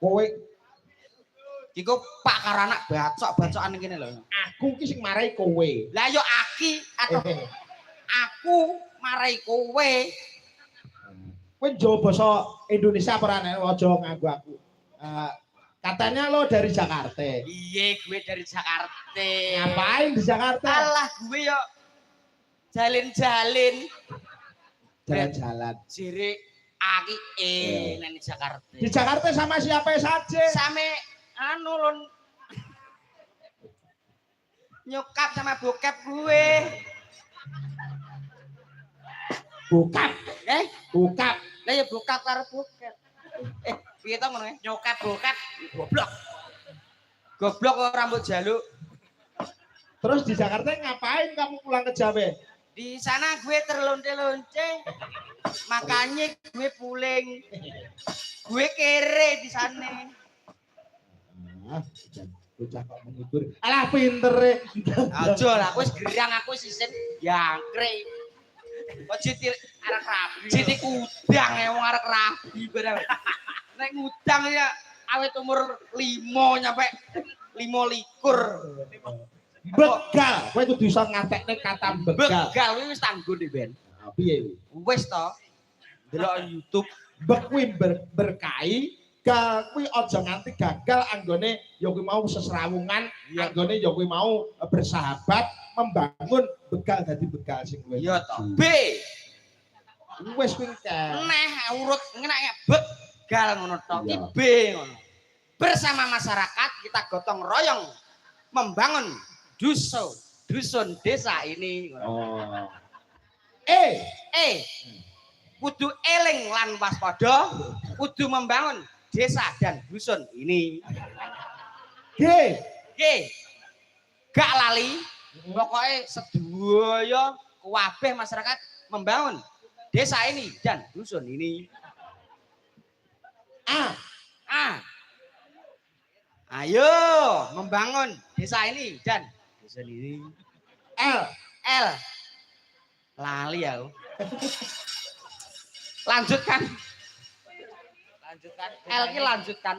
Kowe iku pak karo anak bacok-bacokan kene lho. aku ki sing marai kowe. Lah yo aku marai kowe. Kowe jawab basa Indonesia apa ora nek aja nganggo aku. Katanya lo dari Jakarta. Iya, gue dari Jakarta. Ngapain di Jakarta? Alah, gue yo jalin-jalin. Jalan-jalan. Jiri aki nang Jakarta. Di Jakarta sama siapa saja? Sama anu lon nyokap sama bokap gue. Bokap. Bokap. Lah ya bokap karo bokap. Piye to ngono nyokap bokap goblok. Goblok kok rambut jaluk. Terus di Jakarta ngapain kamu pulang ke Jawa? Di sana gue terlonte-lonte. Makanya gue pulang. Gue kere di sana. Bocah kok menghibur. Alah pinter e. Aja lah aku wis gerang aku sisin jangkrik. Kok jiti arek rabi. Jiti udang wong arek rabi barang. Nek ngudang ya awet umur 5 nyampe 25. Begal, kowe kudu iso ngatekne kata begal. Begal kuwi wis tanggung di ben. Piye? Wis to. Delok YouTube. Bek kuwi berkahi, gal kuwi aja nganti gagal anggone ya kuwi mau sesrawungan, anggone ya kuwi mau bersahabat, membangun begal dadi begal sing luwih. Iya to. B. Wis kuwi Neh urut ngenek begal ngono to. Ki B ngono. Bersama masyarakat kita gotong royong membangun dusun desa ini. Oh. Kudu eling lan waspada, kudu membangun desa dan dusun ini. G. Gak lali, pokoknya sedaya kabeh masyarakat membangun desa ini dan dusun ini. A. Ayo membangun desa ini dan dusun ini. L. Lali aku. Lanjutkan. L ki lanjutkan.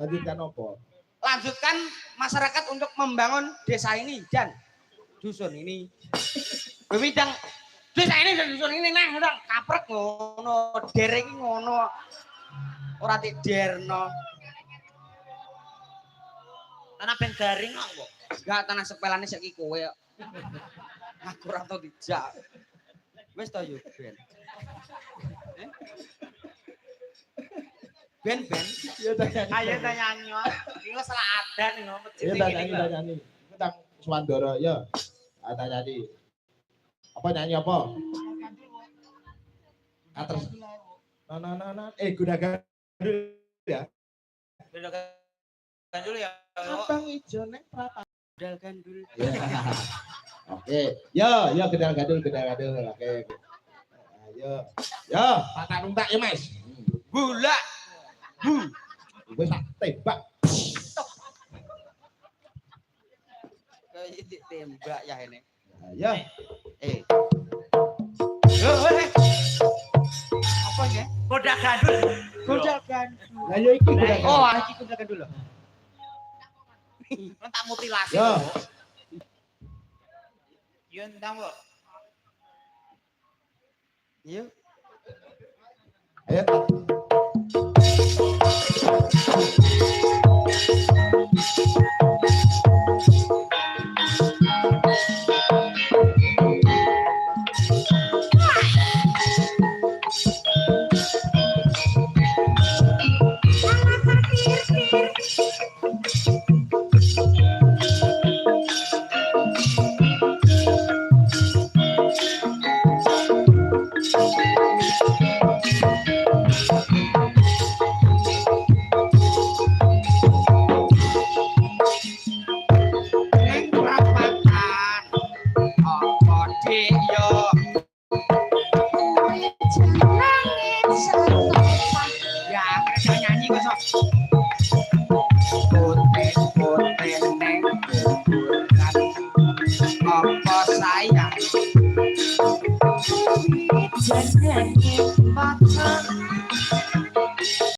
Lanjutkan apa? Lanjutkan masyarakat untuk membangun desa ini dan dusun ini. Bidang desa ini dan dusun ini nah udah kaprek ngono, dereng ngono. Ora derno. Tanah ben garing kok. Enggak tanah sepelane saiki kowe kok. Aku ora tau dijak. Wis to yo Ben. Ben. Ayo nyanyi. Iku salah adan ngono masjid iki. Iya nyanyi. Iku tang Swandara ya. Ada nyanyi. Apa nyanyi apa? Atas. Gunakan ya. Gunakan dulu ya. Abang ijo nek prapa. Gedal gandul. Oke. Ya gedal gandul. Oke. Ayo. Ya, patah numpak ya, Mas. Gula. Wis tak tembak. Kayak ditembak ya ini. Ya. Apa ya? Godak gandul. Lah yo iki gedal. Oh, iki gedal gandul lho. Tak mutilasi. Ya. Yo ndang kok. Iya. Ayo. Jangan